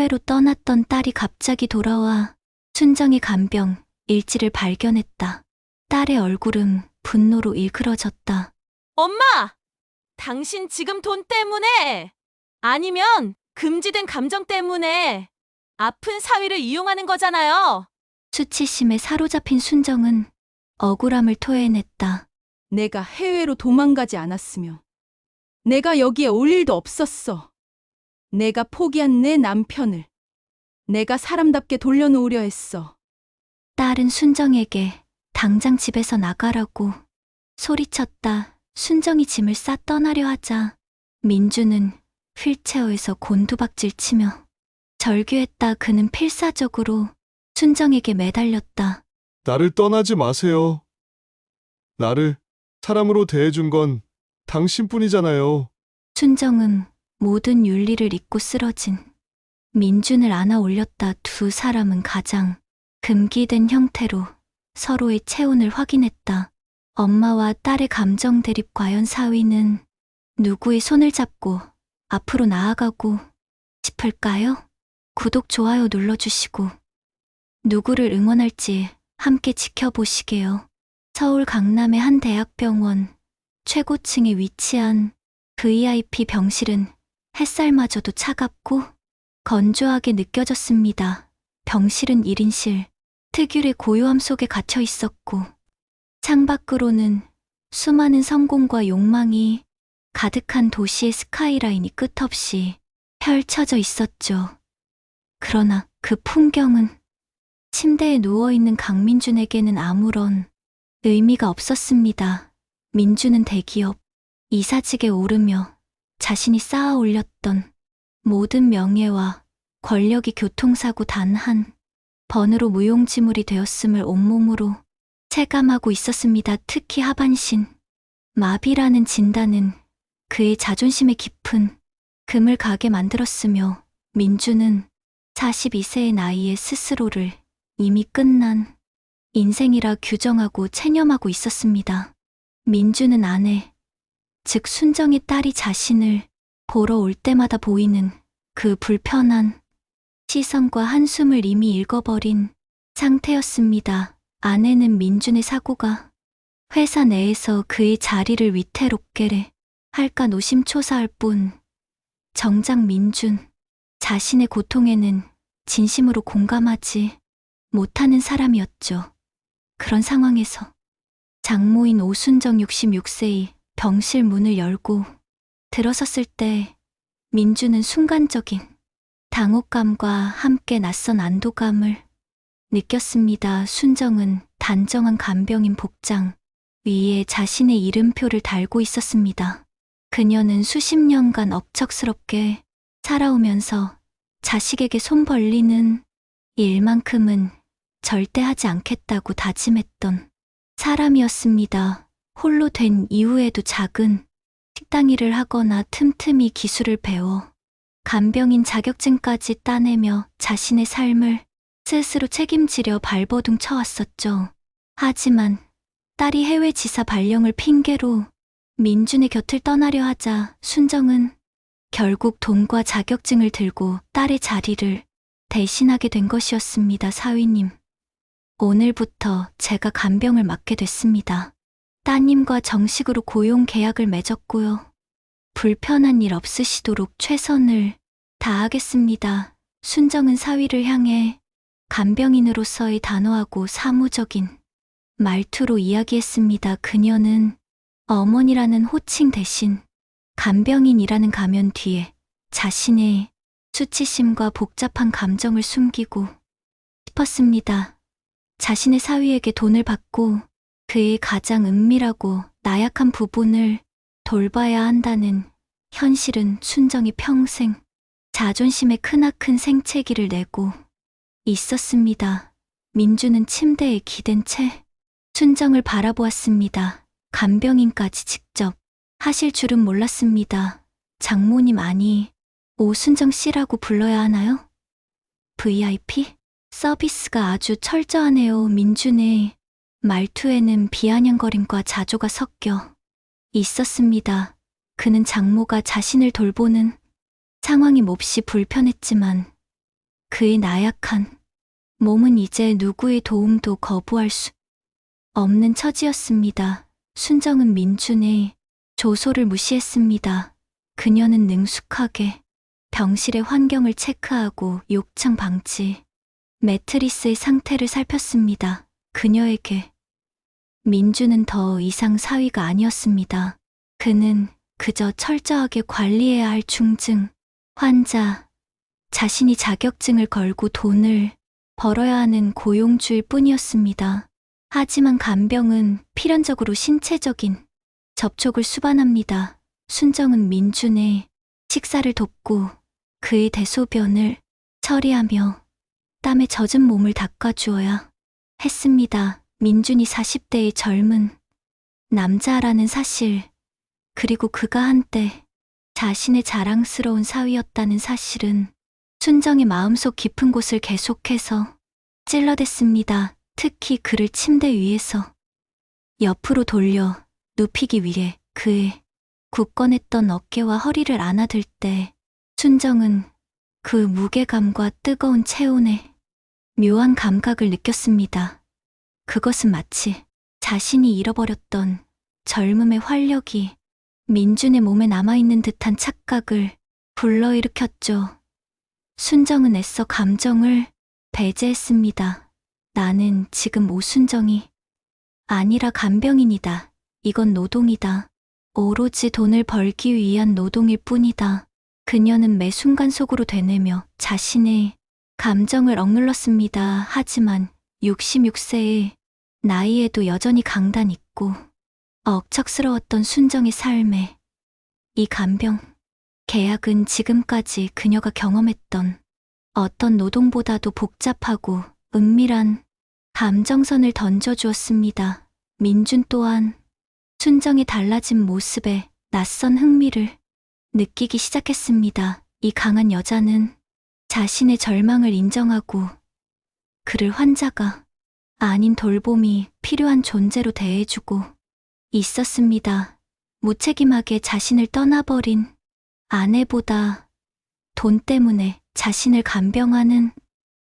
해외로 떠났던 딸이 갑자기 돌아와 순정의 간병 일지를 발견했다. 딸의 얼굴은 분노로 일그러졌다. 엄마! 당신 지금 돈 때문에 아니면 금지된 감정 때문에 아픈 사위를 이용하는 거잖아요. 수치심에 사로잡힌 순정은 억울함을 토해냈다. 내가 해외로 도망가지 않았으며 내가 여기에 올 일도 없었어. 내가 포기한 내 남편을 내가 사람답게 돌려놓으려 했어. 딸은 순정에게 당장 집에서 나가라고 소리쳤다. 순정이 짐을 싸 떠나려 하자 민주는 휠체어에서 곤두박질 치며 절규했다. 그는 필사적으로 순정에게 매달렸다. 나를 떠나지 마세요. 나를 사람으로 대해준 건 당신뿐이잖아요. 순정은 모든 윤리를 잊고 쓰러진 민준을 안아 올렸다. 두 사람은 가장 금기된 형태로 서로의 체온을 확인했다. 엄마와 딸의 감정 대립. 과연 사위는 누구의 손을 잡고 앞으로 나아가고 싶을까요? 구독, 좋아요 눌러주시고 누구를 응원할지 함께 지켜보시게요. 서울 강남의 한 대학병원 최고층에 위치한 VIP 병실은 햇살마저도 차갑고 건조하게 느껴졌습니다. 병실은 1인실, 특유의 고요함 속에 갇혀 있었고 창밖으로는 수많은 성공과 욕망이 가득한 도시의 스카이라인이 끝없이 펼쳐져 있었죠. 그러나 그 풍경은 침대에 누워있는 강민준에게는 아무런 의미가 없었습니다. 민준은 대기업 이사직에 오르며 자신이 쌓아 올렸던 모든 명예와 권력이 교통사고 단 한 번으로 무용지물이 되었음을 온몸으로 체감하고 있었습니다. 특히 하반신 마비라는 진단은 그의 자존심에 깊은 금을 가게 만들었으며 민주는 42세의 나이에 스스로를 이미 끝난 인생이라 규정하고 체념하고 있었습니다. 민주는 아내, 즉 순정의 딸이 자신을 보러 올 때마다 보이는 그 불편한 시선과 한숨을 이미 읽어버린 상태였습니다. 아내는 민준의 사고가 회사 내에서 그의 자리를 위태롭게 할까 노심초사할 뿐 정작 민준 자신의 고통에는 진심으로 공감하지 못하는 사람이었죠. 그런 상황에서 장모인 오순정 66세의 병실 문을 열고 들어섰을 때 민주는 순간적인 당혹감과 함께 낯선 안도감을 느꼈습니다. 순정은 단정한 간병인 복장 위에 자신의 이름표를 달고 있었습니다. 그녀는 수십 년간 억척스럽게 살아오면서 자식에게 손 벌리는 일만큼은 절대 하지 않겠다고 다짐했던 사람이었습니다. 홀로 된 이후에도 작은 식당 일을 하거나 틈틈이 기술을 배워 간병인 자격증까지 따내며 자신의 삶을 스스로 책임지려 발버둥 쳐왔었죠. 하지만 딸이 해외 지사 발령을 핑계로 민준의 곁을 떠나려 하자 순정은 결국 돈과 자격증을 들고 딸의 자리를 대신하게 된 것이었습니다. 사위님, 오늘부터 제가 간병을 맡게 됐습니다. 따님과 정식으로 고용 계약을 맺었고요. 불편한 일 없으시도록 최선을 다하겠습니다. 순정은 사위를 향해 간병인으로서의 단호하고 사무적인 말투로 이야기했습니다. 그녀는 어머니라는 호칭 대신 간병인이라는 가면 뒤에 자신의 수치심과 복잡한 감정을 숨기고 싶었습니다. 자신의 사위에게 돈을 받고 그의 가장 은밀하고 나약한 부분을 돌봐야 한다는 현실은 순정이 평생 자존심에 크나큰 생채기를 내고 있었습니다. 민주는 침대에 기댄 채 순정을 바라보았습니다. 간병인까지 직접 하실 줄은 몰랐습니다. 장모님, 아니 오순정 씨라고 불러야 하나요? VIP? 서비스가 아주 철저하네요. 민준의 말투에는 비아냥거림과 자조가 섞여 있었습니다. 그는 장모가 자신을 돌보는 상황이 몹시 불편했지만 그의 나약한 몸은 이제 누구의 도움도 거부할 수 없는 처지였습니다. 순정은 민준의 조소를 무시했습니다. 그녀는 능숙하게 병실의 환경을 체크하고 욕창 방치, 매트리스의 상태를 살폈습니다. 그녀에게 민준은 더 이상 사위가 아니었습니다. 그는 그저 철저하게 관리해야 할 중증 환자, 자신이 자격증을 걸고 돈을 벌어야 하는 고용주일 뿐이었습니다. 하지만 간병은 필연적으로 신체적인 접촉을 수반합니다. 순정은 민준의 식사를 돕고 그의 대소변을 처리하며 땀에 젖은 몸을 닦아주어야 했습니다. 민준이 40대의 젊은 남자라는 사실, 그리고 그가 한때 자신의 자랑스러운 사위였다는 사실은 순정의 마음속 깊은 곳을 계속해서 찔러댔습니다. 특히 그를 침대 위에서 옆으로 돌려 눕히기 위해 그의 굳건했던 어깨와 허리를 안아들 때 순정은 그 무게감과 뜨거운 체온에 묘한 감각을 느꼈습니다. 그것은 마치 자신이 잃어버렸던 젊음의 활력이 민준의 몸에 남아있는 듯한 착각을 불러일으켰죠. 순정은 애써 감정을 배제했습니다. 나는 지금 오순정이 아니라 간병인이다. 이건 노동이다. 오로지 돈을 벌기 위한 노동일 뿐이다. 그녀는 매 순간 속으로 되뇌며 자신의 감정을 억눌렀습니다. 하지만 66세의 나이에도 여전히 강단 있고 억척스러웠던 순정의 삶에 이 간병 계약은 지금까지 그녀가 경험했던 어떤 노동보다도 복잡하고 은밀한 감정선을 던져주었습니다. 민준 또한 순정의 달라진 모습에 낯선 흥미를 느끼기 시작했습니다. 이 강한 여자는 자신의 절망을 인정하고 그를 환자가 아닌 돌봄이 필요한 존재로 대해주고 있었습니다. 무책임하게 자신을 떠나버린 아내보다 돈 때문에 자신을 간병하는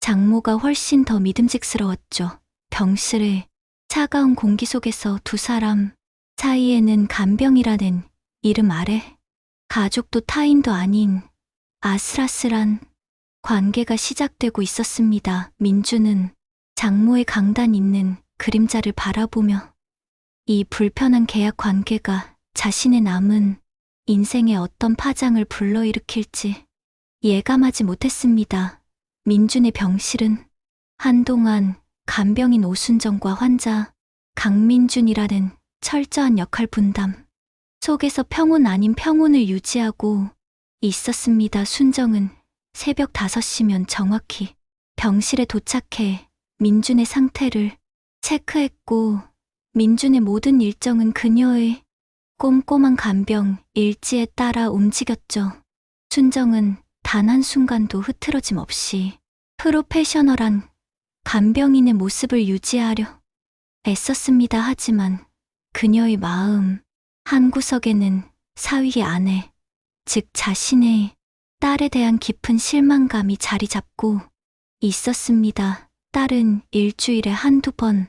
장모가 훨씬 더 믿음직스러웠죠. 병실의 차가운 공기 속에서 두 사람 사이에는 간병이라는 이름 아래 가족도 타인도 아닌 아슬아슬한 관계가 시작되고 있었습니다. 민주는 장모의 강단 있는 그림자를 바라보며 이 불편한 계약 관계가 자신의 남은 인생에 어떤 파장을 불러일으킬지 예감하지 못했습니다. 민준의 병실은 한동안 간병인 오순정과 환자 강민준이라는 철저한 역할 분담 속에서 평온 아닌 평온을 유지하고 있었습니다. 순정은 새벽 5시면 정확히 병실에 도착해 민준의 상태를 체크했고 민준의 모든 일정은 그녀의 꼼꼼한 간병 일지에 따라 움직였죠. 순정은 단 한순간도 흐트러짐 없이 프로페셔널한 간병인의 모습을 유지하려 애썼습니다. 하지만 그녀의 마음 한구석에는 사위의 아내, 즉 자신의 딸에 대한 깊은 실망감이 자리 잡고 있었습니다. 딸은 일주일에 한두 번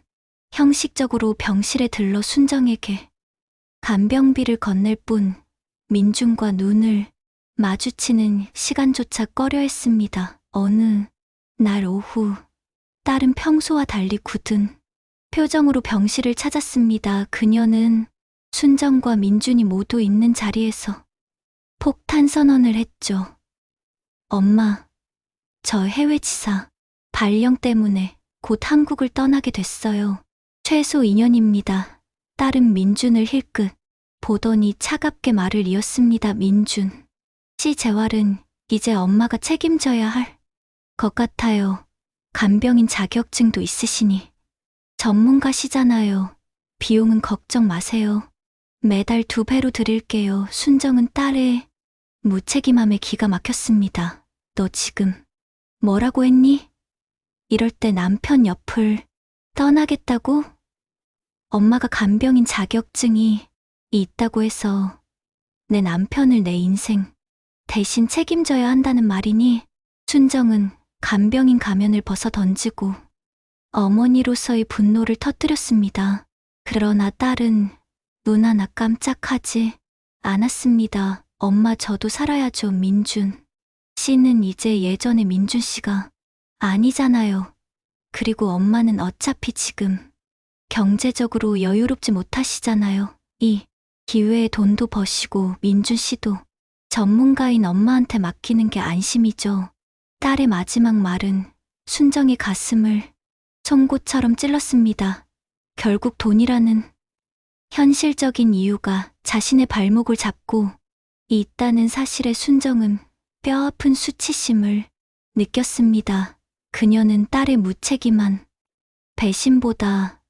형식적으로 병실에 들러 순정에게 간병비를 건넬 뿐 민준과 눈을 마주치는 시간조차 꺼려했습니다. 어느 날 오후 딸은 평소와 달리 굳은 표정으로 병실을 찾았습니다. 그녀는 순정과 민준이 모두 있는 자리에서 폭탄 선언을 했죠. 엄마, 저 해외 지사 발령 때문에 곧 한국을 떠나게 됐어요. 최소 2년입니다. 딸은 민준을 힐끗 보더니 차갑게 말을 이었습니다. 민준 씨 재활은 이제 엄마가 책임져야 할 것 같아요. 간병인 자격증도 있으시니 전문가시잖아요. 비용은 걱정 마세요. 매달 2배로 드릴게요. 순정은 딸의 무책임함에 기가 막혔습니다. 너 지금 뭐라고 했니? 이럴 때 남편 옆을 떠나겠다고? 엄마가 간병인 자격증이 있다고 해서 내 남편을 내 인생 대신 책임져야 한다는 말이니? 순정은 간병인 가면을 벗어 던지고 어머니로서의 분노를 터뜨렸습니다. 그러나 딸은 눈 하나 깜짝하지 않았습니다. 엄마, 저도 살아야죠. 민준 씨는 이제 예전의 민준 씨가 아니잖아요. 그리고 엄마는 어차피 지금 경제적으로 여유롭지 못하시잖아요. 이 기회에 돈도 버시고 민준 씨도 전문가인 엄마한테 맡기는 게 안심이죠. 딸의 마지막 말은 순정의 가슴을 송곳처럼 찔렀습니다. 결국 돈이라는 현실적인 이유가 자신의 발목을 잡고 있다는 사실에 순정은 뼈아픈 수치심을 느꼈습니다. 그녀는 딸의 무책임한 배신보다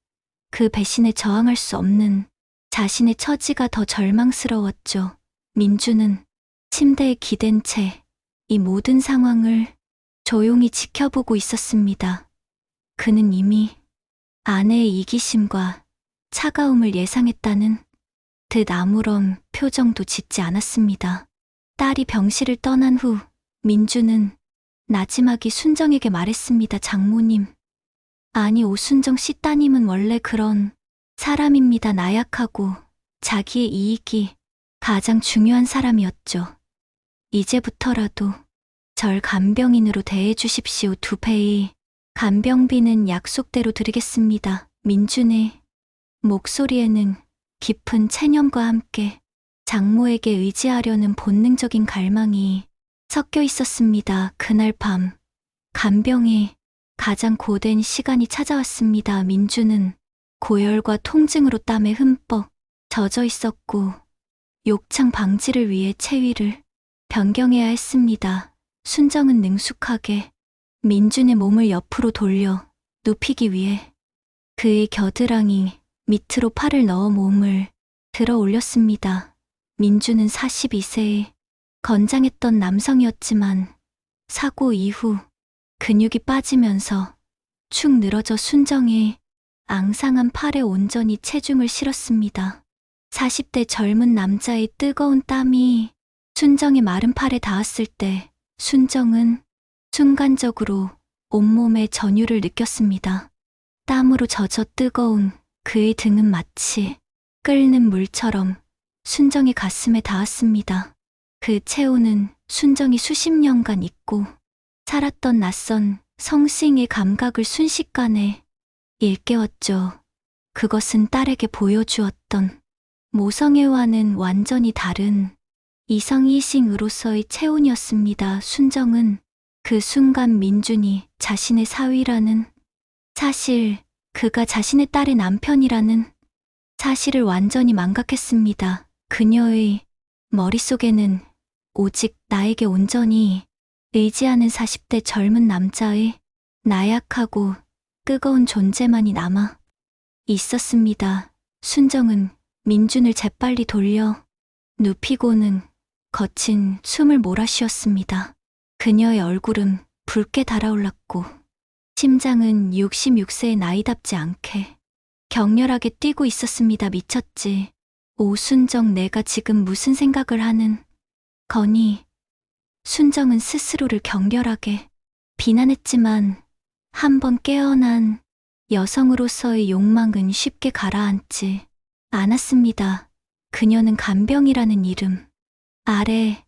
그 배신에 저항할 수 없는 자신의 처지가 더 절망스러웠죠. 민주는 침대에 기댄 채 이 모든 상황을 조용히 지켜보고 있었습니다. 그는 이미 아내의 이기심과 차가움을 예상했다는 듯 아무런 표정도 짓지 않았습니다. 딸이 병실을 떠난 후 민주는 나지막이 순정에게 말했습니다. 장모님, 아니 오순정 씨 따님은 원래 그런 사람입니다. 나약하고 자기의 이익이 가장 중요한 사람이었죠. 이제부터라도 절 간병인으로 대해 주십시오. 2배의 간병비는 약속대로 드리겠습니다. 민준의 목소리에는 깊은 체념과 함께 장모에게 의지하려는 본능적인 갈망이 섞여 있었습니다. 그날 밤 간병의 가장 고된 시간이 찾아왔습니다. 민주는 고열과 통증으로 땀에 흠뻑 젖어 있었고 욕창 방지를 위해 체위를 변경해야 했습니다. 순정은 능숙하게 민준의 몸을 옆으로 돌려 눕히기 위해 그의 겨드랑이 밑으로 팔을 넣어 몸을 들어 올렸습니다. 민준은 42세의 건장했던 남성이었지만 사고 이후 근육이 빠지면서 축 늘어져 순정의 앙상한 팔에 온전히 체중을 실었습니다. 40대 젊은 남자의 뜨거운 땀이 순정의 마른 팔에 닿았을 때 순정은 순간적으로 온몸의 전율을 느꼈습니다. 땀으로 젖어 뜨거운 그의 등은 마치 끓는 물처럼 순정의 가슴에 닿았습니다. 그 체온은 순정이 수십 년간 잊고 살았던 낯선 성싱의 감각을 순식간에 일깨웠죠. 그것은 딸에게 보여주었던 모성애와는 완전히 다른 이성이싱으로서의 체온이었습니다. 순정은 그 순간 민준이 자신의 사위라는 사실, 그가 자신의 딸의 남편이라는 사실을 완전히 망각했습니다. 그녀의 머릿속에는 오직 나에게 온전히 의지하는 40대 젊은 남자의 나약하고 뜨거운 존재만이 남아 있었습니다. 순정은 민준을 재빨리 돌려 눕히고는 거친 숨을 몰아쉬었습니다. 그녀의 얼굴은 붉게 달아올랐고 심장은 66세의 나이답지 않게 격렬하게 뛰고 있었습니다. 미쳤지. 오순정, 내가 지금 무슨 생각을 하는 거니? 순정은 스스로를 격렬하게 비난했지만 한번 깨어난 여성으로서의 욕망은 쉽게 가라앉지 않았습니다. 그녀는 간병이라는 이름 아래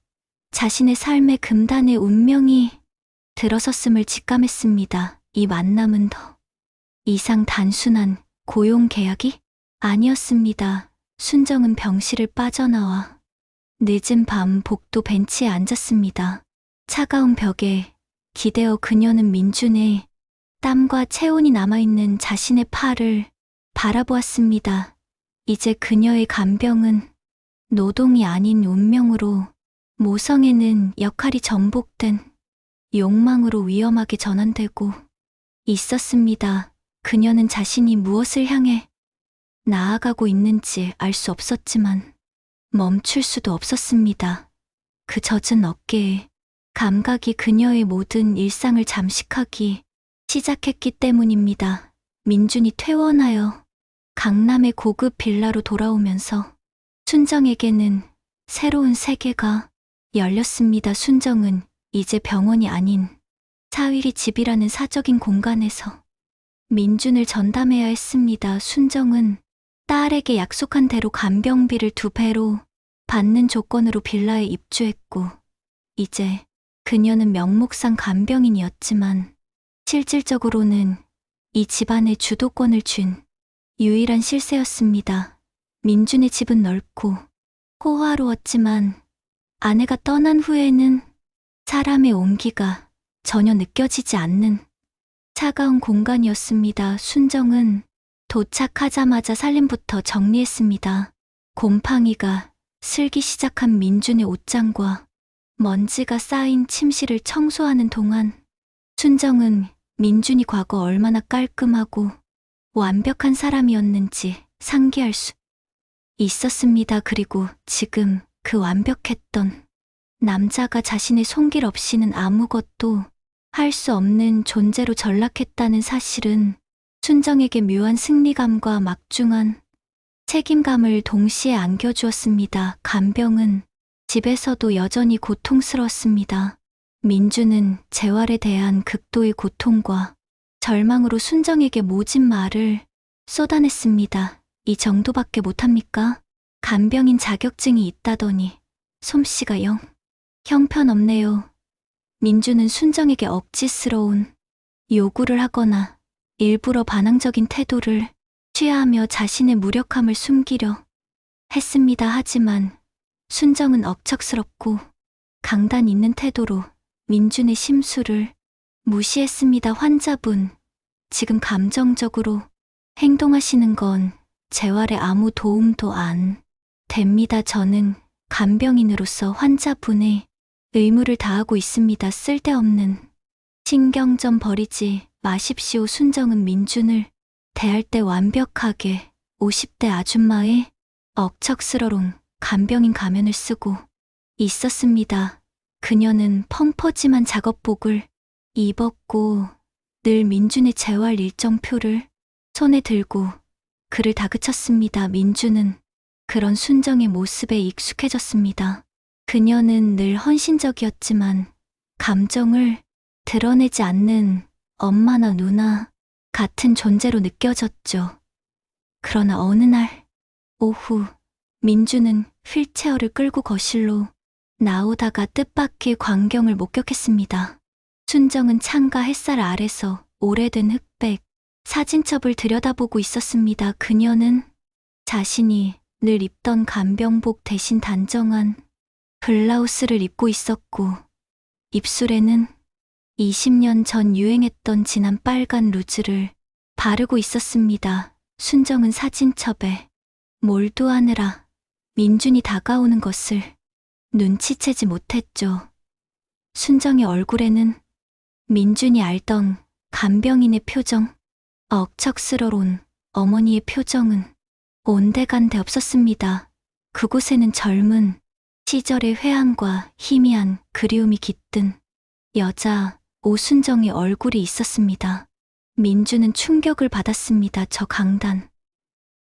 자신의 삶의 금단의 운명이 들어섰음을 직감했습니다. 이 만남은 더 이상 단순한 고용 계약이 아니었습니다. 순정은 병실을 빠져나와 늦은 밤 복도 벤치에 앉았습니다. 차가운 벽에 기대어 그녀는 민준의 땀과 체온이 남아있는 자신의 팔을 바라보았습니다. 이제 그녀의 간병은 노동이 아닌 운명으로, 모성애는 역할이 전복된 욕망으로 위험하게 전환되고 있었습니다. 그녀는 자신이 무엇을 향해 나아가고 있는지 알 수 없었지만 멈출 수도 없었습니다. 그 젖은 어깨에 감각이 그녀의 모든 일상을 잠식하기 시작했기 때문입니다. 민준이 퇴원하여 강남의 고급 빌라로 돌아오면서 순정에게는 새로운 세계가 열렸습니다. 순정은 이제 병원이 아닌 사위리 집이라는 사적인 공간에서 민준을 전담해야 했습니다. 순정은 딸에게 약속한 대로 간병비를 2배로 받는 조건으로 빌라에 입주했고, 이제 그녀는 명목상 간병인이었지만 실질적으로는 이 집안의 주도권을 쥔 유일한 실세였습니다. 민준의 집은 넓고 호화로웠지만 아내가 떠난 후에는 사람의 온기가 전혀 느껴지지 않는 차가운 공간이었습니다. 순정은 도착하자마자 살림부터 정리했습니다. 곰팡이가 슬기 시작한 민준의 옷장과 먼지가 쌓인 침실을 청소하는 동안 순정은 민준이 과거 얼마나 깔끔하고 완벽한 사람이었는지 상기할 수 있었습니다. 그리고 지금 그 완벽했던 남자가 자신의 손길 없이는 아무것도 할 수 없는 존재로 전락했다는 사실은 순정에게 묘한 승리감과 막중한 책임감을 동시에 안겨주었습니다. 간병은 집에서도 여전히 고통스러웠습니다. 민주는 재활에 대한 극도의 고통과 절망으로 순정에게 모진 말을 쏟아냈습니다. 이 정도밖에 못합니까? 간병인 자격증이 있다더니 솜씨가 영 형편없네요. 민주는 순정에게 억지스러운 요구를 하거나 일부러 반항적인 태도를 취하며 자신의 무력함을 숨기려 했습니다. 하지만 순정은 억척스럽고 강단 있는 태도로 민준의 심수를 무시했습니다. 환자분, 지금 감정적으로 행동하시는 건 재활에 아무 도움도 안 됩니다. 저는 간병인으로서 환자분의 의무를 다하고 있습니다. 쓸데없는 신경 좀 버리지 마십시오. 순정은 민준을 대할 때 완벽하게 50대 아줌마의 억척스러운 간병인 가면을 쓰고 있었습니다. 그녀는 펑퍼짐한 작업복을 입었고 늘 민준의 재활 일정표를 손에 들고 그를 다그쳤습니다. 민준은 그런 순정의 모습에 익숙해졌습니다. 그녀는 늘 헌신적이었지만 감정을 드러내지 않는 엄마나 누나 같은 존재로 느껴졌죠. 그러나 어느 날 오후 민주는 휠체어를 끌고 거실로 나오다가 뜻밖의 광경을 목격했습니다. 순정은 창가 햇살 아래서 오래된 흑백 사진첩을 들여다보고 있었습니다. 그녀는 자신이 늘 입던 간병복 대신 단정한 블라우스를 입고 있었고 입술에는 20년 전 유행했던 진한 빨간 루즈를 바르고 있었습니다. 순정은 사진첩에 몰두하느라 민준이 다가오는 것을 눈치채지 못했죠. 순정의 얼굴에는 민준이 알던 간병인의 표정, 억척스러운 어머니의 표정은 온데간데 없었습니다. 그곳에는 젊은 시절의 회한과 희미한 그리움이 깃든 여자 오순정의 얼굴이 있었습니다. 민주는 충격을 받았습니다. 저 강단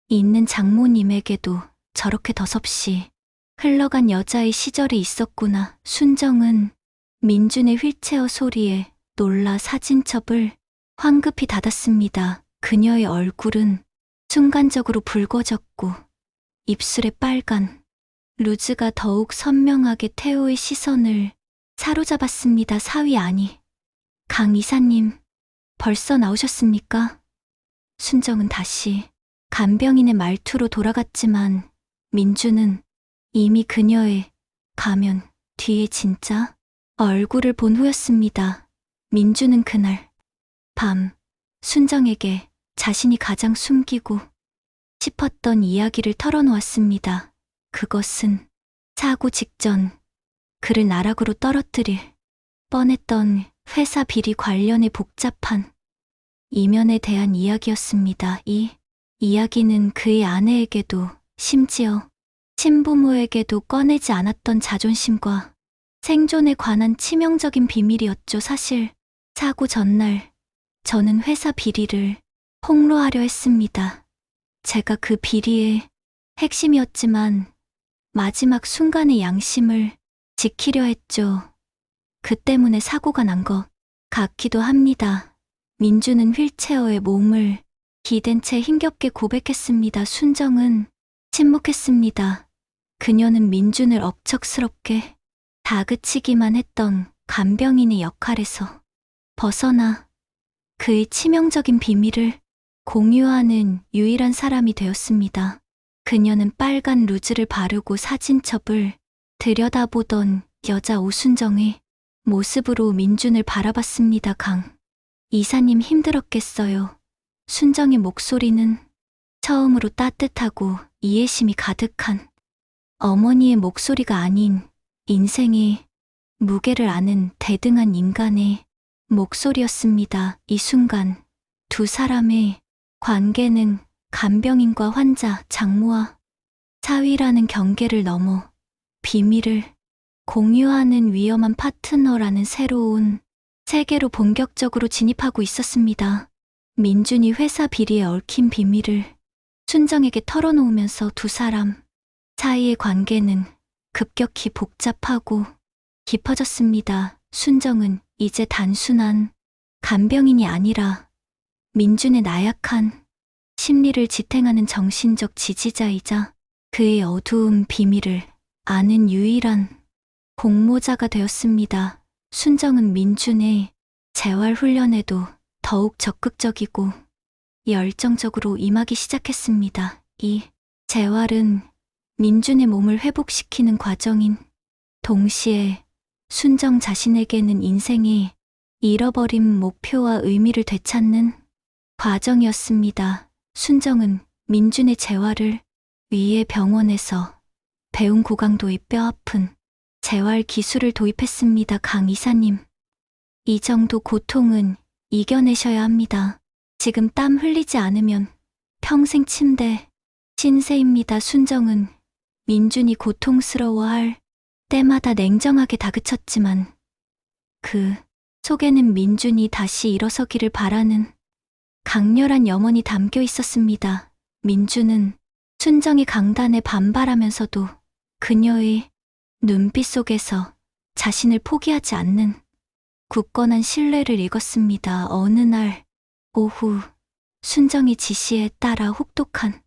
있는 장모님에게도 저렇게 덧없이 흘러간 여자의 시절이 있었구나. 순정은 민준의 휠체어 소리에 놀라 사진첩을 황급히 닫았습니다. 그녀의 얼굴은 순간적으로 붉어졌고 입술의 빨간 루즈가 더욱 선명하게 태호의 시선을 사로잡았습니다. 사위 아니, 강 이사님, 벌써 나오셨습니까? 순정은 다시 간병인의 말투로 돌아갔지만 민주는 이미 그녀의 가면 뒤에 진짜 얼굴을 본 후였습니다. 민주는 그날 밤 순정에게 자신이 가장 숨기고 싶었던 이야기를 털어놓았습니다. 그것은 사고 직전 그를 나락으로 떨어뜨릴 뻔했던 회사 비리 관련의 복잡한 이면에 대한 이야기였습니다. 이 이야기는 그의 아내에게도 심지어 친부모에게도 꺼내지 않았던 자존심과 생존에 관한 치명적인 비밀이었죠. 사실 사고 전날 저는 회사 비리를 폭로하려 했습니다. 제가 그 비리의 핵심이었지만 마지막 순간의 양심을 지키려 했죠. 그 때문에 사고가 난 것 같기도 합니다. 민주는 휠체어에 몸을 기댄 채 힘겹게 고백했습니다. 순정은 침묵했습니다. 그녀는 민준을 억척스럽게 다그치기만 했던 간병인의 역할에서 벗어나 그의 치명적인 비밀을 공유하는 유일한 사람이 되었습니다. 그녀는 빨간 루즈를 바르고 사진첩을 들여다보던 여자 오순정의 모습으로 민준을 바라봤습니다. 강 이사님 힘들었겠어요. 순정의 목소리는 처음으로 따뜻하고 이해심이 가득한 어머니의 목소리가 아닌 인생의 무게를 아는 대등한 인간의 목소리였습니다. 이 순간 두 사람의 관계는 간병인과 환자, 장모와 사위라는 경계를 넘어 비밀을 공유하는 위험한 파트너라는 새로운 세계로 본격적으로 진입하고 있었습니다. 민준이 회사 비리에 얽힌 비밀을 순정에게 털어놓으면서 두 사람 사이의 관계는 급격히 복잡하고 깊어졌습니다. 순정은 이제 단순한 간병인이 아니라 민준의 나약한 심리를 지탱하는 정신적 지지자이자 그의 어두운 비밀을 아는 유일한 공모자가 되었습니다. 순정은 민준의 재활 훈련에도 더욱 적극적이고 열정적으로 임하기 시작했습니다. 이 재활은 민준의 몸을 회복시키는 과정인 동시에 순정 자신에게는 인생의 잃어버린 목표와 의미를 되찾는 과정이었습니다. 순정은 민준의 재활을 위해 병원에서 배운 고강도의 뼈아픈 재활 기술을 도입했습니다. 강 이사님, 이 정도 고통은 이겨내셔야 합니다. 지금 땀 흘리지 않으면 평생 침대 신세입니다. 순정은 민준이 고통스러워할 때마다 냉정하게 다그쳤지만 그 속에는 민준이 다시 일어서기를 바라는 강렬한 염원이 담겨 있었습니다. 민준은 순정의 강단에 반발하면서도 그녀의 눈빛 속에서 자신을 포기하지 않는 굳건한 신뢰를 읽었습니다. 어느 날 오후 순정의 지시에 따라 혹독한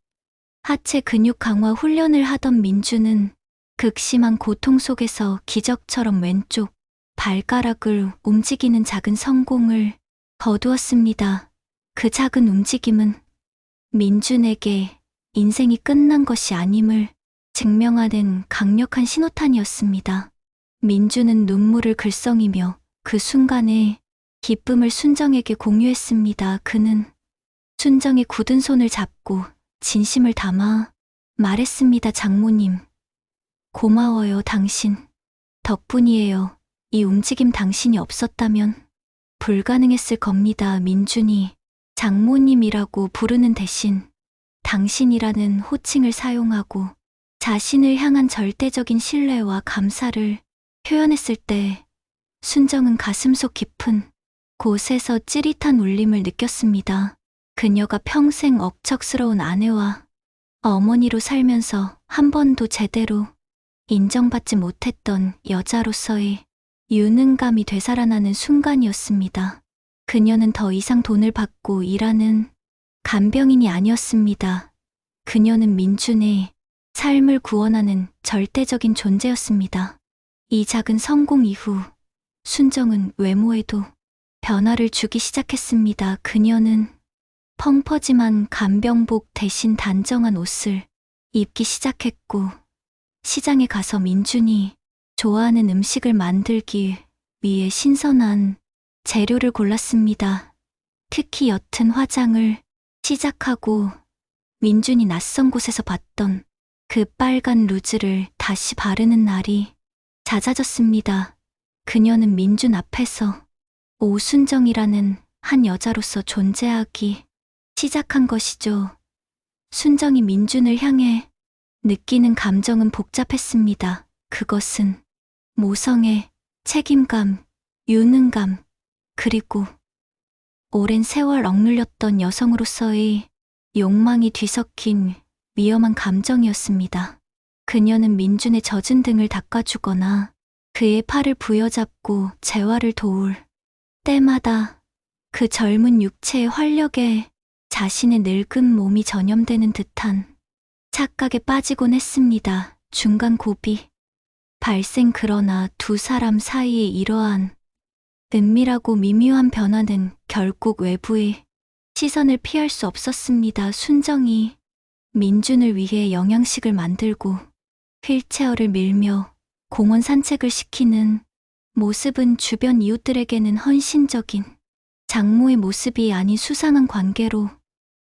하체 근육 강화 훈련을 하던 민준은 극심한 고통 속에서 기적처럼 왼쪽 발가락을 움직이는 작은 성공을 거두었습니다. 그 작은 움직임은 민준에게 인생이 끝난 것이 아님을 증명하는 강력한 신호탄이었습니다. 민준은 눈물을 글썽이며 그 순간의 기쁨을 순정에게 공유했습니다. 그는 순정의 굳은 손을 잡고 진심을 담아 말했습니다. 장모님, 고마워요. 당신 덕분이에요. 이 움직임 당신이 없었다면 불가능했을 겁니다. 민준이 장모님이라고 부르는 대신 당신이라는 호칭을 사용하고 자신을 향한 절대적인 신뢰와 감사를 표현했을 때 순정은 가슴속 깊은 곳에서 찌릿한 울림을 느꼈습니다. 그녀가 평생 억척스러운 아내와 어머니로 살면서 한 번도 제대로 인정받지 못했던 여자로서의 유능감이 되살아나는 순간이었습니다. 그녀는 더 이상 돈을 받고 일하는 간병인이 아니었습니다. 그녀는 민준의 삶을 구원하는 절대적인 존재였습니다. 이 작은 성공 이후 순정은 외모에도 변화를 주기 시작했습니다. 그녀는 펑퍼짐한 간병복 대신 단정한 옷을 입기 시작했고 시장에 가서 민준이 좋아하는 음식을 만들기 위해 신선한 재료를 골랐습니다. 특히 옅은 화장을 시작하고 민준이 낯선 곳에서 봤던 그 빨간 루즈를 다시 바르는 날이 잦아졌습니다. 그녀는 민준 앞에서 오순정이라는 한 여자로서 존재하기 시작한 것이죠. 순정이 민준을 향해 느끼는 감정은 복잡했습니다. 그것은 모성애, 책임감, 유능감, 그리고 오랜 세월 억눌렸던 여성으로서의 욕망이 뒤섞인 위험한 감정이었습니다. 그녀는 민준의 젖은 등을 닦아주거나 그의 팔을 부여잡고 재활을 도울 때마다 그 젊은 육체의 활력에 자신의 늙은 몸이 전염되는 듯한 착각에 빠지곤 했습니다. 중간 고비. 발생. 그러나 두 사람 사이에 이러한 은밀하고 미묘한 변화는 결국 외부의 시선을 피할 수 없었습니다. 순정이 민준을 위해 영양식을 만들고 휠체어를 밀며 공원 산책을 시키는 모습은 주변 이웃들에게는 헌신적인 장모의 모습이 아닌 수상한 관계로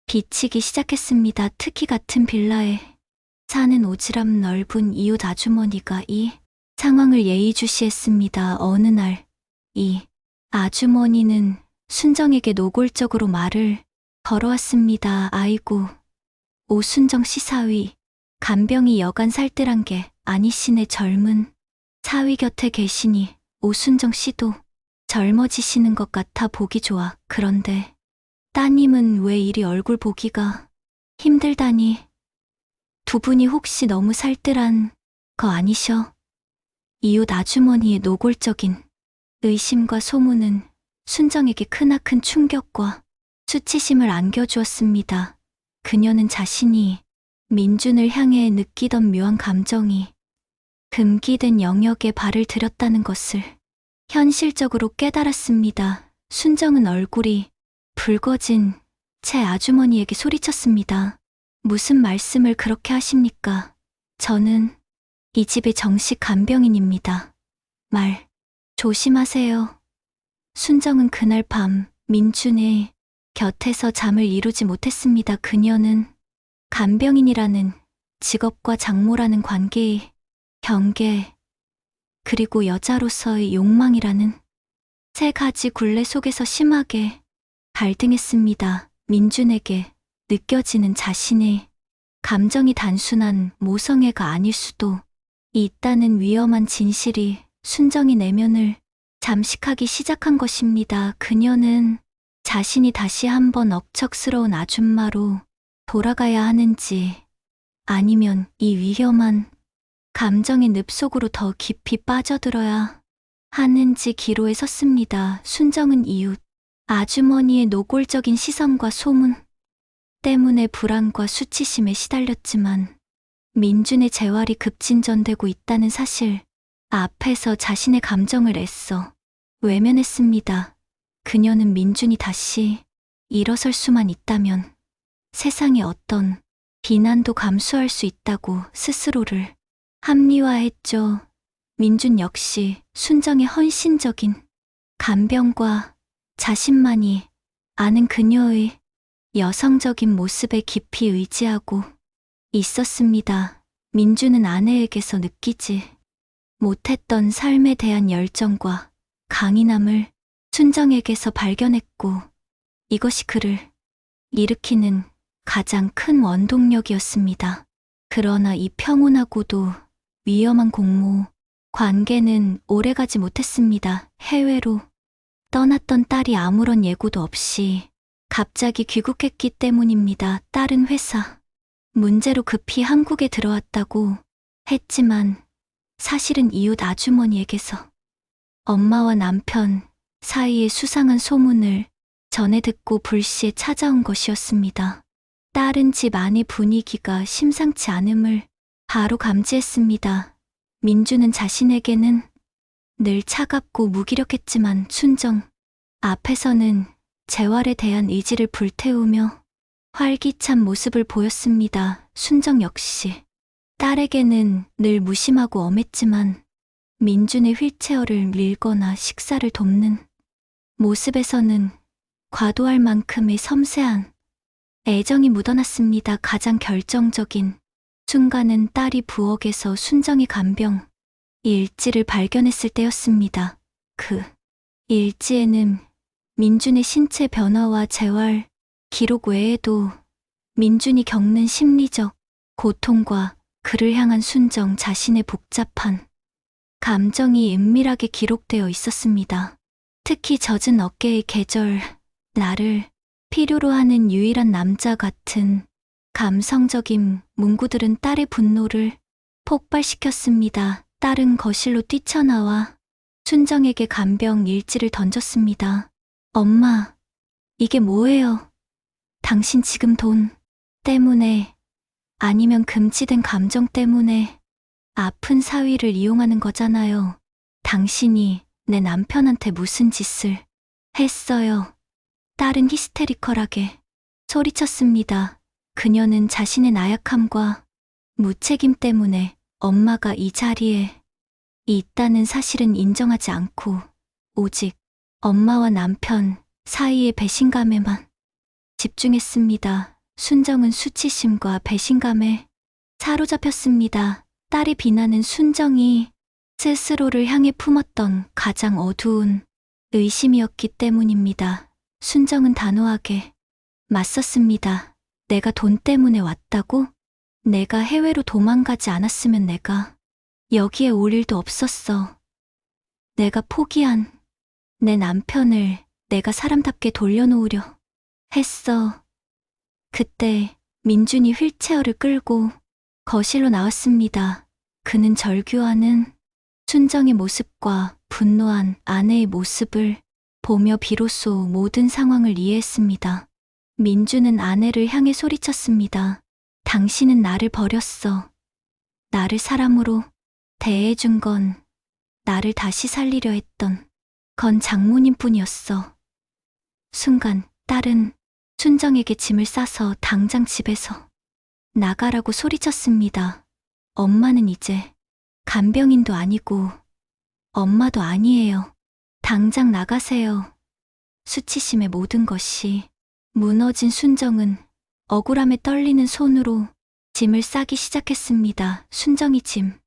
비치기 시작했습니다. 특히 같은 빌라에 사는 오지랖 넓은 이웃 아주머니가 이 상황을 예의주시했습니다. 어느 날 이 아주머니는 순정에게 노골적으로 말을 걸어왔습니다. 아이고, 오순정 씨 사위, 간병이 여간 살뜰한 게 아니시네. 젊은 사위 곁에 계시니 오순정 씨도 젊어지시는 것 같아 보기 좋아. 그런데 따님은 왜 이리 얼굴 보기가 힘들다니? 두 분이 혹시 너무 살뜰한 거 아니셔? 이웃 아주머니의 노골적인 의심과 소문은 순정에게 크나큰 충격과 수치심을 안겨주었습니다. 그녀는 자신이 민준을 향해 느끼던 묘한 감정이 금기된 영역에 발을 들였다는 것을 현실적으로 깨달았습니다. 순정은 얼굴이 붉어진 채 아주머니에게 소리쳤습니다. 무슨 말씀을 그렇게 하십니까? 저는 이 집의 정식 간병인입니다. 말 조심하세요. 순정은 그날 밤 민준의 곁에서 잠을 이루지 못했습니다. 그녀는 간병인이라는 직업과 장모라는 관계의 경계, 그리고 여자로서의 욕망이라는 세 가지 굴레 속에서 심하게 갈등했습니다. 민준에게 느껴지는 자신의 감정이 단순한 모성애가 아닐 수도 있다는 위험한 진실이 순정이 내면을 잠식하기 시작한 것입니다. 그녀는 자신이 다시 한번 억척스러운 아줌마로 돌아가야 하는지, 아니면 이 위험한 감정의 늪 속으로 더 깊이 빠져들어야 하는지 기로에 섰습니다. 순정은 이웃 아주머니의 노골적인 시선과 소문 때문에 불안과 수치심에 시달렸지만 민준의 재활이 급진전되고 있다는 사실 앞에서 자신의 감정을 애써 외면했습니다. 그녀는 민준이 다시 일어설 수만 있다면 세상의 어떤 비난도 감수할 수 있다고 스스로를 합리화했죠. 민준 역시 순정의 헌신적인 간병과 자신만이 아는 그녀의 여성적인 모습에 깊이 의지하고 있었습니다. 민준은 아내에게서 느끼지 못했던 삶에 대한 열정과 강인함을 순정에게서 발견했고, 이것이 그를 일으키는 가장 큰 원동력이었습니다. 그러나 이 평온하고도 위험한 공모 관계는 오래가지 못했습니다. 해외로 떠났던 딸이 아무런 예고도 없이 갑자기 귀국했기 때문입니다. 딸은 회사 문제로 급히 한국에 들어왔다고 했지만 사실은 이웃 아주머니에게서 엄마와 남편 사이의 수상한 소문을 전해 듣고 불시에 찾아온 것이었습니다. 딸은 집 안의 분위기가 심상치 않음을 바로 감지했습니다. 민주는 자신에게는 늘 차갑고 무기력했지만 순정 앞에서는 재활에 대한 의지를 불태우며 활기찬 모습을 보였습니다. 순정 역시 딸에게는 늘 무심하고 엄했지만 민준의 휠체어를 밀거나 식사를 돕는 모습에서는 과도할 만큼의 섬세한 애정이 묻어났습니다. 가장 결정적인 순간은 딸이 부엌에서 순정이 간병 일지를 발견했을 때였습니다. 그 일지에는 민준의 신체 변화와 재활 기록 외에도 민준이 겪는 심리적 고통과 그를 향한 순정 자신의 복잡한 감정이 은밀하게 기록되어 있었습니다. 특히 젖은 어깨의 계절, 나를 필요로 하는 유일한 남자 같은 감성적인 문구들은 딸의 분노를 폭발시켰습니다. 딸은 거실로 뛰쳐나와 순정에게 간병 일지를 던졌습니다. 엄마, 이게 뭐예요? 당신 지금 돈 때문에, 아니면 금지된 감정 때문에 아픈 사위를 이용하는 거잖아요. 당신이 내 남편한테 무슨 짓을 했어요? 딸은 히스테리컬하게 소리쳤습니다. 그녀는 자신의 나약함과 무책임 때문에 엄마가 이 자리에 있다는 사실은 인정하지 않고 오직 엄마와 남편 사이의 배신감에만 집중했습니다. 순정은 수치심과 배신감에 사로잡혔습니다. 딸의 비난은 순정이 스스로를 향해 품었던 가장 어두운 의심이었기 때문입니다. 순정은 단호하게 맞섰습니다. 내가 돈 때문에 왔다고? 내가 해외로 도망가지 않았으면 내가 여기에 올 일도 없었어. 내가 포기한 내 남편을 내가 사람답게 돌려놓으려 했어. 그때 민준이 휠체어를 끌고 거실로 나왔습니다. 그는 절규하는 순정의 모습과 분노한 아내의 모습을 보며 비로소 모든 상황을 이해했습니다. 민주는 아내를 향해 소리쳤습니다. 당신은 나를 버렸어. 나를 사람으로 대해준 건 나를 다시 살리려 했던 건 장모님뿐이었어. 순간 딸은 순정에게 짐을 싸서 당장 집에서 나가라고 소리쳤습니다. 엄마는 이제 간병인도 아니고 엄마도 아니에요. 당장 나가세요. 수치심의 모든 것이 무너진 순정은 억울함에 떨리는 손으로 짐을 싸기 시작했습니다. 순정이 짐,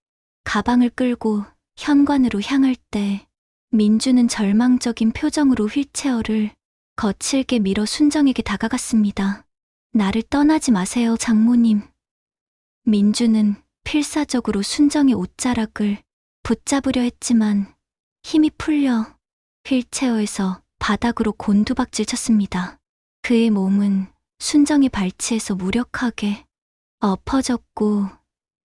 가방을 끌고 현관으로 향할 때 민주는 절망적인 표정으로 휠체어를 거칠게 밀어 순정에게 다가갔습니다. 나를 떠나지 마세요, 장모님. 민주는 필사적으로 순정의 옷자락을 붙잡으려 했지만 힘이 풀려 휠체어에서 바닥으로 곤두박질 쳤습니다. 그의 몸은 순정의 발치에서 무력하게 엎어졌고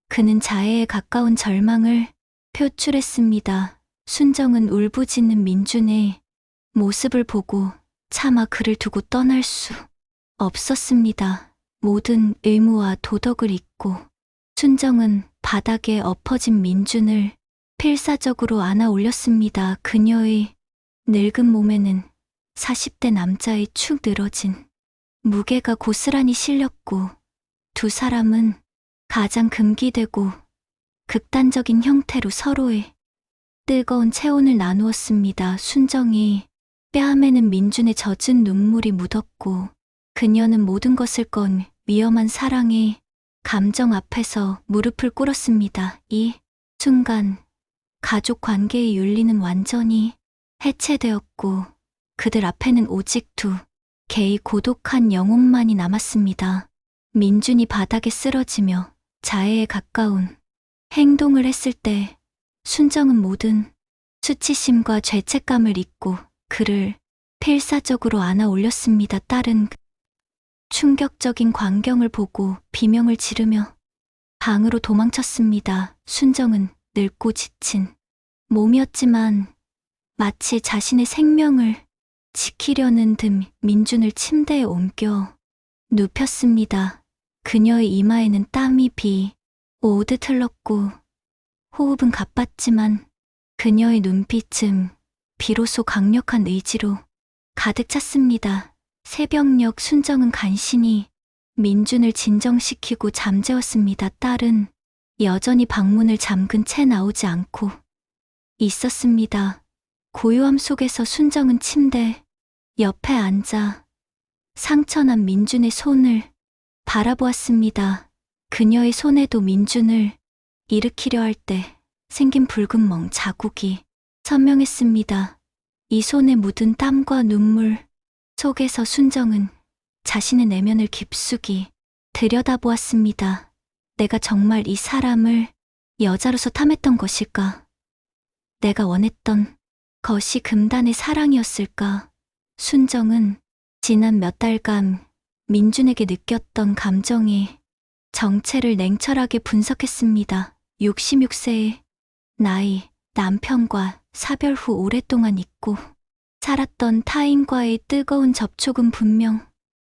그는 자해에 가까운 절망을 표출했습니다. 순정은 울부짖는 민준의 모습을 보고 차마 그를 두고 떠날 수 없었습니다. 모든 의무와 도덕을 잊고 순정은 바닥에 엎어진 민준을 필사적으로 안아 올렸습니다. 그녀의 늙은 몸에는 40대 남자의 축 늘어진 무게가 고스란히 실렸고 두 사람은 가장 금기되고 극단적인 형태로 서로의 뜨거운 체온을 나누었습니다. 순정이 뺨에는 민준의 젖은 눈물이 묻었고 그녀는 모든 것을 건 위험한 사랑의 감정 앞에서 무릎을 꿇었습니다. 이 순간 가족 관계의 윤리는 완전히 해체되었고 그들 앞에는 오직 두 개의 고독한 영혼만이 남았습니다. 민준이 바닥에 쓰러지며 자해에 가까운 행동을 했을 때 순정은 모든 수치심과 죄책감을 잊고 그를 필사적으로 안아 올렸습니다. 딸은 충격적인 광경을 보고 비명을 지르며 방으로 도망쳤습니다. 순정은 늙고 지친 몸이었지만 마치 자신의 생명을 지키려는 듯 민준을 침대에 옮겨 눕혔습니다. 그녀의 이마에는 땀이 비 오듯 흘렀고 호흡은 가빴지만 그녀의 눈빛은 비로소 강력한 의지로 가득 찼습니다. 새벽녘 순정은 간신히 민준을 진정시키고 잠재웠습니다. 딸은 여전히 방문을 잠근 채 나오지 않고 있었습니다. 고요함 속에서 순정은 침대 옆에 앉아 상처난 민준의 손을 바라보았습니다. 그녀의 손에도 민준을 일으키려 할 때 생긴 붉은 멍 자국이 선명했습니다. 이 손에 묻은 땀과 눈물 속에서 순정은 자신의 내면을 깊숙이 들여다보았습니다. 내가 정말 이 사람을 여자로서 탐했던 것일까? 내가 원했던 것이 금단의 사랑이었을까? 순정은 지난 몇 달간 민준에게 느꼈던 감정의 정체를 냉철하게 분석했습니다. 66세의 나이, 남편과 사별 후 오랫동안 잊고 살았던 타인과의 뜨거운 접촉은 분명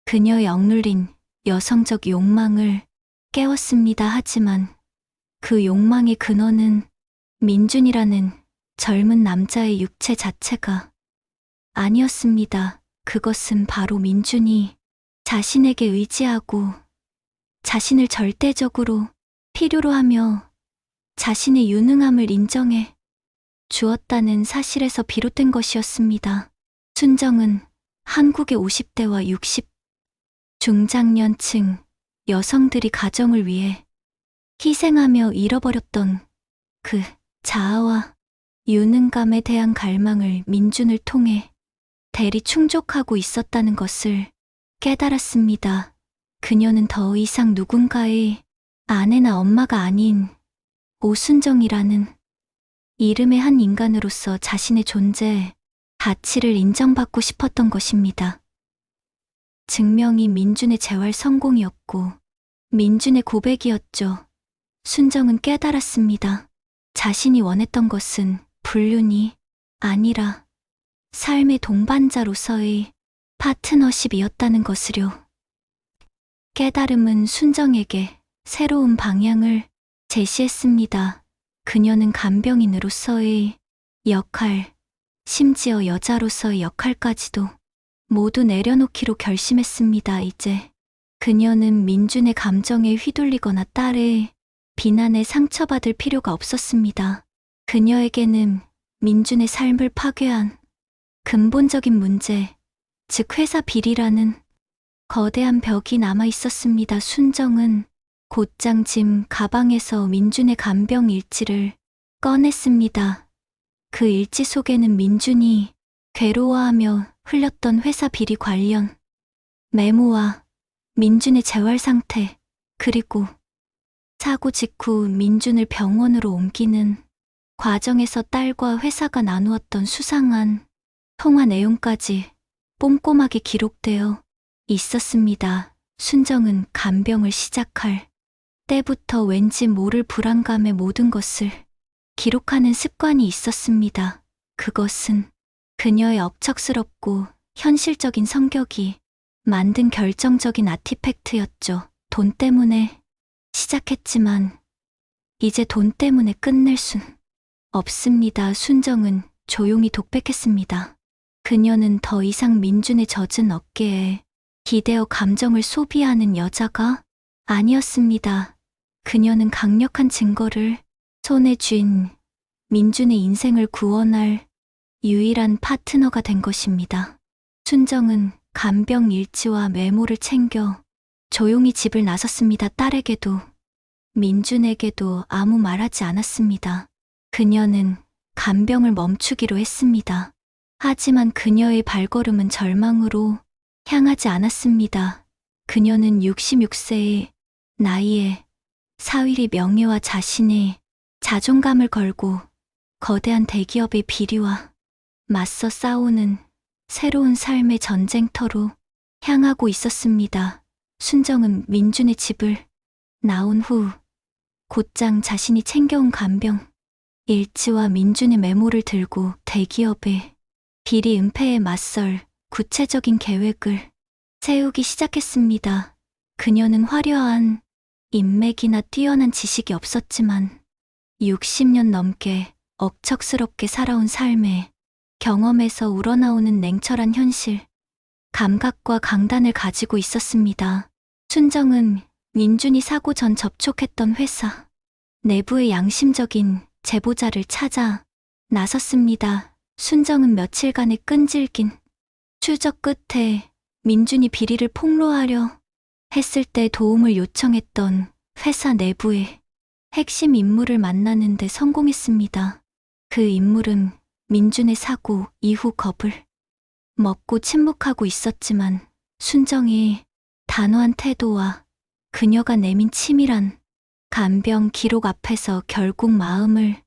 그녀의 억눌린 여성적 욕망을 깨웠습니다. 하지만 그 욕망의 근원은 민준이라는 젊은 남자의 육체 자체가 아니었습니다. 그것은 바로 민준이 자신에게 의지하고 자신을 절대적으로 필요로 하며 자신의 유능함을 인정해 주었다는 사실에서 비롯된 것이었습니다. 순정은 한국의 50대와 60 중장년층 여성들이 가정을 위해 희생하며 잃어버렸던 그 자아와 유능감에 대한 갈망을 민준을 통해 대리 충족하고 있었다는 것을 깨달았습니다. 그녀는 더 이상 누군가의 아내나 엄마가 아닌 오순정이라는 이름의 한 인간으로서 자신의 존재, 가치를 인정받고 싶었던 것입니다. 증명이 민준의 재활 성공이었고 민준의 고백이었죠. 순정은 깨달았습니다. 자신이 원했던 것은 불륜이 아니라 삶의 동반자로서의 파트너십이었다는 것을요. 깨달음은 순정에게 새로운 방향을 제시했습니다. 그녀는 간병인으로서의 역할, 심지어 여자로서의 역할까지도 모두 내려놓기로 결심했습니다. 이제 그녀는 민준의 감정에 휘둘리거나 딸의 비난에 상처받을 필요가 없었습니다. 그녀에게는 민준의 삶을 파괴한 근본적인 문제, 즉 회사 비리라는 거대한 벽이 남아 있었습니다. 순정은 곧장 짐 가방에서 민준의 간병 일지를 꺼냈습니다. 그 일지 속에는 민준이 괴로워하며 흘렸던 회사 비리 관련 메모와 민준의 재활 상태, 그리고 사고 직후 민준을 병원으로 옮기는 과정에서 딸과 회사가 나누었던 수상한 통화 내용까지 꼼꼼하게 기록되어 있었습니다. 순정은 간병을 시작할 때부터 왠지 모를 불안감에 모든 것을 기록하는 습관이 있었습니다. 그것은 그녀의 억척스럽고 현실적인 성격이 만든 결정적인 아티팩트였죠. 돈 때문에 시작했지만 이제 돈 때문에 끝낼 순 없습니다. 순정은 조용히 독백했습니다. 그녀는 더 이상 민준의 젖은 어깨에 기대어 감정을 소비하는 여자가 아니었습니다. 그녀는 강력한 증거를 손에 쥔 민준의 인생을 구원할 유일한 파트너가 된 것입니다. 순정은 간병 일지와 메모를 챙겨 조용히 집을 나섰습니다. 딸에게도 민준에게도 아무 말하지 않았습니다. 그녀는 간병을 멈추기로 했습니다. 하지만 그녀의 발걸음은 절망으로 향하지 않았습니다. 그녀는 66세의 나이에 사위의 명예와 자신의 자존감을 걸고 거대한 대기업의 비리와 맞서 싸우는 새로운 삶의 전쟁터로 향하고 있었습니다. 순정은 민준의 집을 나온 후 곧장 자신이 챙겨온 간병 일지와 민준의 메모를 들고 대기업의 비리 은폐에 맞설 구체적인 계획을 세우기 시작했습니다. 그녀는 화려한 인맥이나 뛰어난 지식이 없었지만 60년 넘게 억척스럽게 살아온 삶의 경험에서 우러나오는 냉철한 현실, 감각과 강단을 가지고 있었습니다. 순정은 민준이 사고 전 접촉했던 회사 내부의 양심적인 제보자를 찾아 나섰습니다. 순정은 며칠간의 끈질긴 추적 끝에 민준이 비리를 폭로하려 했을 때 도움을 요청했던 회사 내부의 핵심 인물을 만나는 데 성공했습니다. 그 인물은 민준의 사고 이후 겁을 먹고 침묵하고 있었지만 순정의 단호한 태도와 그녀가 내민 치밀한 간병 기록 앞에서 결국 마음을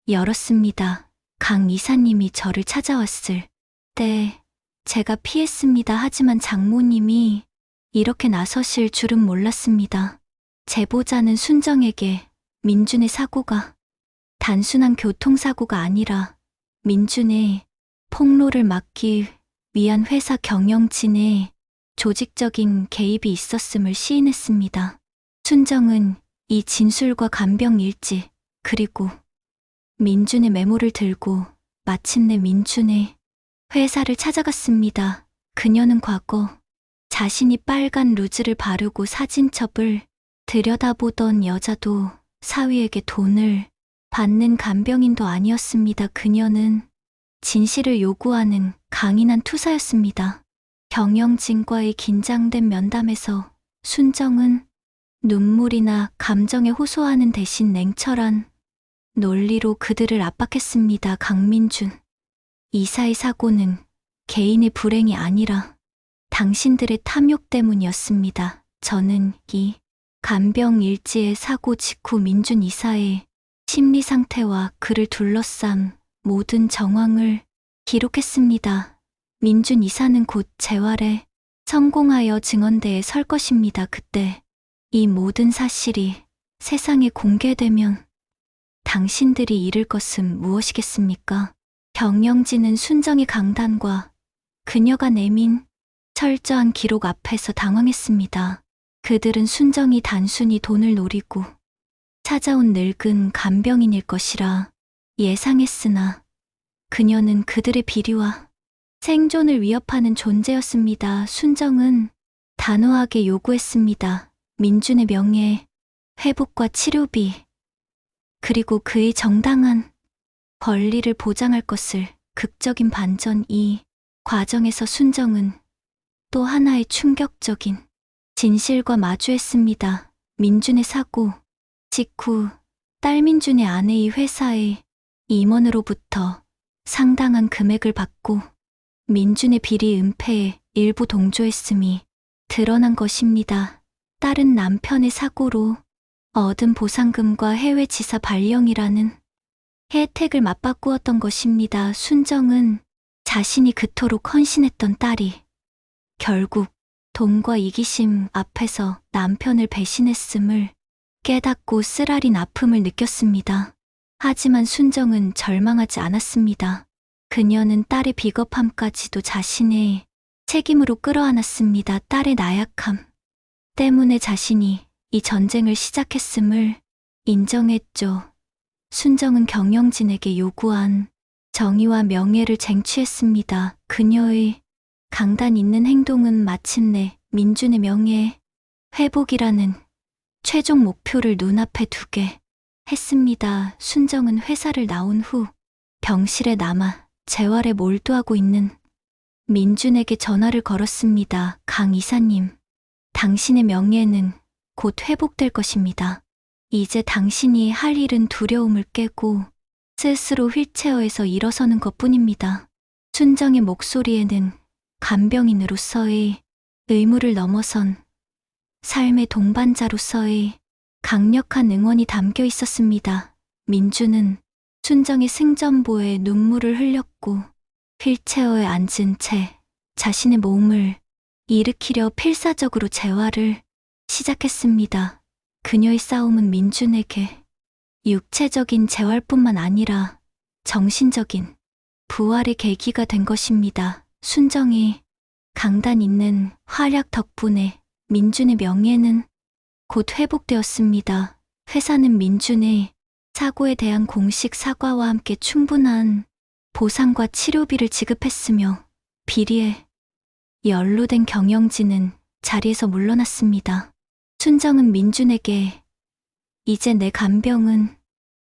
열었습니다. 강 이사님이 저를 찾아왔을 때 제가 피했습니다. 하지만 장모님이 이렇게 나서실 줄은 몰랐습니다. 제보자는 순정에게 민준의 사고가 단순한 교통사고가 아니라 민준의 폭로를 막기 위한 회사 경영진의 조직적인 개입이 있었음을 시인했습니다. 순정은 이 진술과 간병 일지, 그리고 민준의 메모를 들고 마침내 민준의 회사를 찾아갔습니다. 그녀는 과거 자신이 빨간 루즈를 바르고 사진첩을 들여다보던 여자도 사위에게 돈을 받는 간병인도 아니었습니다. 그녀는 진실을 요구하는 강인한 투사였습니다. 경영진과의 긴장된 면담에서 순정은 눈물이나 감정에 호소하는 대신 냉철한 논리로 그들을 압박했습니다. 강민준, 이사의 사고는 개인의 불행이 아니라 당신들의 탐욕 때문이었습니다. 저는 이 간병 일지의 사고 직후 민준 이사의 심리 상태와 그를 둘러싼 모든 정황을 기록했습니다. 민준 이사는 곧 재활에 성공하여 증언대에 설 것입니다. 그때 이 모든 사실이 세상에 공개되면 당신들이 잃을 것은 무엇이겠습니까? 경영진은 순정의 강단과 그녀가 내민 철저한 기록 앞에서 당황했습니다. 그들은 순정이 단순히 돈을 노리고 찾아온 늙은 간병인일 것이라 예상했으나 그녀는 그들의 비리와 생존을 위협하는 존재였습니다. 순정은 단호하게 요구했습니다. 민준의 명예, 회복과 치료비, 그리고 그의 정당한 권리를 보장할 것을. 극적인 반전. 이 과정에서 순정은 또 하나의 충격적인 진실과 마주했습니다. 민준의 사고 직후 딸 민준의 아내의 회사의 임원으로부터 상당한 금액을 받고 민준의 비리 은폐에 일부 동조했음이 드러난 것입니다. 딸은 남편의 사고로 얻은 보상금과 해외 지사 발령이라는 혜택을 맞바꾸었던 것입니다. 순정은 자신이 그토록 헌신했던 딸이 결국 돈과 이기심 앞에서 남편을 배신했음을 깨닫고 쓰라린 아픔을 느꼈습니다. 하지만 순정은 절망하지 않았습니다. 그녀는 딸의 비겁함까지도 자신의 책임으로 끌어안았습니다. 딸의 나약함 때문에 자신이 이 전쟁을 시작했음을 인정했죠. 순정은 경영진에게 요구한 정의와 명예를 쟁취했습니다. 그녀의 강단 있는 행동은 마침내 민준의 명예 회복이라는 최종 목표를 눈앞에 두게 했습니다. 순정은 회사를 나온 후 병실에 남아 재활에 몰두하고 있는 민준에게 전화를 걸었습니다. 강 이사님, 당신의 명예는 곧 회복될 것입니다. 이제 당신이 할 일은 두려움을 깨고 스스로 휠체어에서 일어서는 것뿐입니다. 순정의 목소리에는 간병인으로서의 의무를 넘어선 삶의 동반자로서의 강력한 응원이 담겨 있었습니다. 민준은 순정의 승전보에 눈물을 흘렸고 휠체어에 앉은 채 자신의 몸을 일으키려 필사적으로 재활을 시작했습니다. 그녀의 싸움은 민준에게 육체적인 재활뿐만 아니라 정신적인 부활의 계기가 된 것입니다. 순정이 강단 있는 활약 덕분에 민준의 명예는 곧 회복되었습니다. 회사는 민준의 사고에 대한 공식 사과와 함께 충분한 보상과 치료비를 지급했으며 비리에 연루된 경영진은 자리에서 물러났습니다. 순정은 민준에게 이제 내 간병은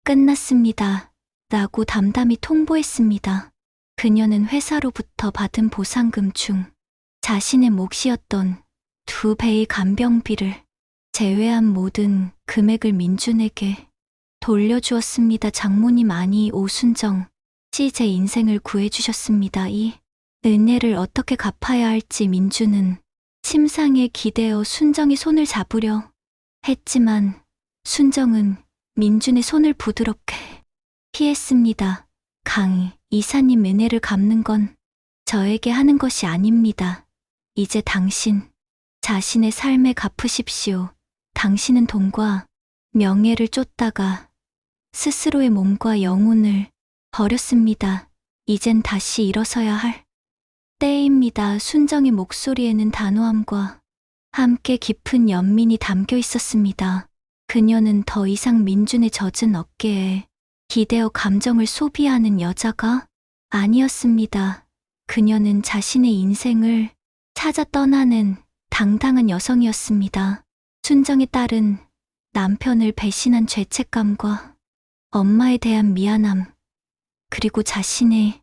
끝났습니다. 라고 담담히 통보했습니다. 그녀는 회사로부터 받은 보상금 중 자신의 몫이었던 2배의 간병비를 제외한 모든 금액을 민준에게 돌려주었습니다. 장모님 아니 오순정 씨 제 인생을 구해주셨습니다. 이 은혜를 어떻게 갚아야 할지 민준은 침상에 기대어 순정의 손을 잡으려 했지만 순정은 민준의 손을 부드럽게 피했습니다. 강 이사님 은혜를 갚는 건 저에게 하는 것이 아닙니다. 이제 당신 자신의 삶에 갚으십시오. 당신은 돈과 명예를 쫓다가 스스로의 몸과 영혼을 버렸습니다. 이젠 다시 일어서야 할 때입니다. 순정의 목소리에는 단호함과 함께 깊은 연민이 담겨 있었습니다. 그녀는 더 이상 민준의 젖은 어깨에 기대어 감정을 소비하는 여자가 아니었습니다. 그녀는 자신의 인생을 찾아 떠나는 당당한 여성이었습니다. 순정의 딸은 남편을 배신한 죄책감과 엄마에 대한 미안함, 그리고 자신의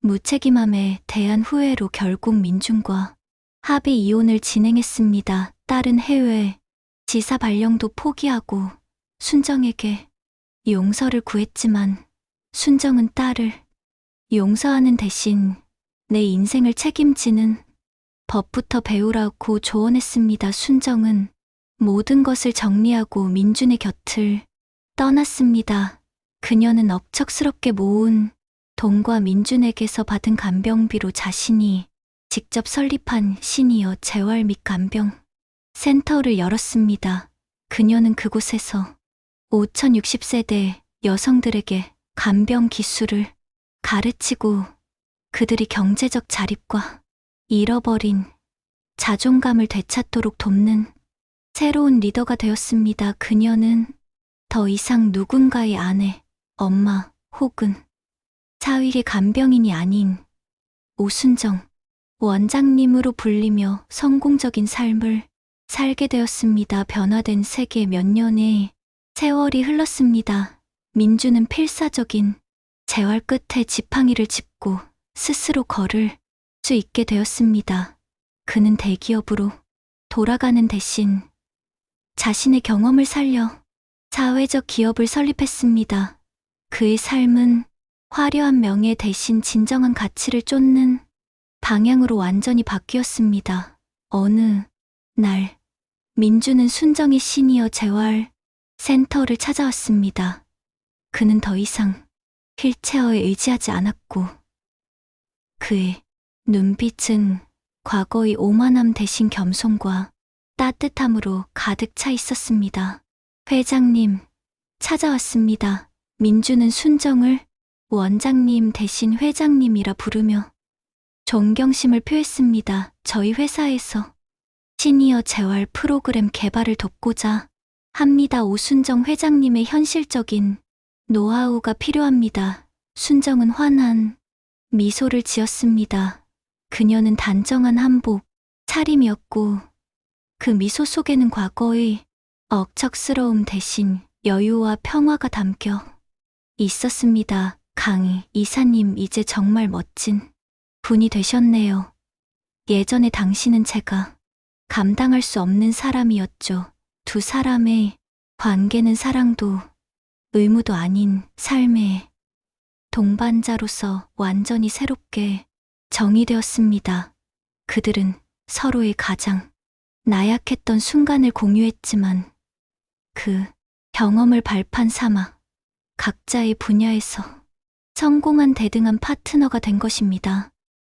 무책임함에 대한 후회로 결국 민준과 합의 이혼을 진행했습니다. 딸은 해외 지사 발령도 포기하고 순정에게 용서를 구했지만 순정은 딸을 용서하는 대신 내 인생을 책임지는 법부터 배우라고 조언했습니다. 순정은 모든 것을 정리하고 민준의 곁을 떠났습니다. 그녀는 억척스럽게 모은 돈과 민준에게서 받은 간병비로 자신이 직접 설립한 시니어 재활 및 간병 센터를 열었습니다. 그녀는 그곳에서 5,060세대 여성들에게 간병 기술을 가르치고 그들이 경제적 자립과 잃어버린 자존감을 되찾도록 돕는 새로운 리더가 되었습니다. 그녀는 더 이상 누군가의 아내, 엄마 혹은 사위의 간병인이 아닌 오순정 원장님으로 불리며 성공적인 삶을 살게 되었습니다. 변화된 세계 몇 년의 세월이 흘렀습니다. 민주는 필사적인 재활 끝에 지팡이를 짚고 스스로 걸을 수 있게 되었습니다. 그는 대기업으로 돌아가는 대신 자신의 경험을 살려 사회적 기업을 설립했습니다. 그의 삶은 화려한 명예 대신 진정한 가치를 쫓는 방향으로 완전히 바뀌었습니다. 어느 날 민주는 순정의 시니어 재활 센터를 찾아왔습니다. 그는 더 이상 휠체어에 의지하지 않았고 그의 눈빛은 과거의 오만함 대신 겸손과 따뜻함으로 가득 차 있었습니다. 회장님, 찾아왔습니다. 민주는 순정을 원장님 대신 회장님이라 부르며 존경심을 표했습니다. 저희 회사에서 시니어 재활 프로그램 개발을 돕고자 합니다. 오순정 회장님의 현실적인 노하우가 필요합니다. 순정은 환한 미소를 지었습니다. 그녀는 단정한 한복 차림이었고 그 미소 속에는 과거의 억척스러움 대신 여유와 평화가 담겨 있었습니다. 강희 이사님, 이제 정말 멋진 분이 되셨네요. 예전에 당신은 제가 감당할 수 없는 사람이었죠. 두 사람의 관계는 사랑도 의무도 아닌 삶의 동반자로서 완전히 새롭게 정의되었습니다. 그들은 서로의 가장 나약했던 순간을 공유했지만 그 경험을 발판 삼아 각자의 분야에서 성공한 대등한 파트너가 된 것입니다.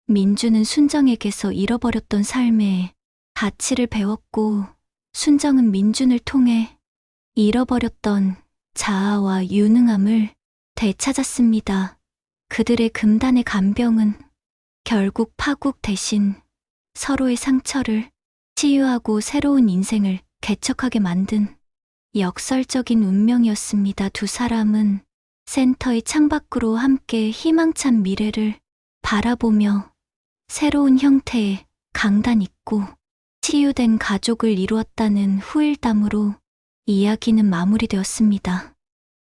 민주는 순정에게서 잃어버렸던 삶의 가치를 배웠고 순정은 민준을 통해 잃어버렸던 자아와 유능함을 되찾았습니다. 그들의 금단의 간병은 결국 파국 대신 서로의 상처를 치유하고 새로운 인생을 개척하게 만든 역설적인 운명이었습니다. 두 사람은 센터의 창밖으로 함께 희망찬 미래를 바라보며 새로운 형태의 강단 있고 치유된 가족을 이루었다는 후일담으로 이야기는 마무리되었습니다.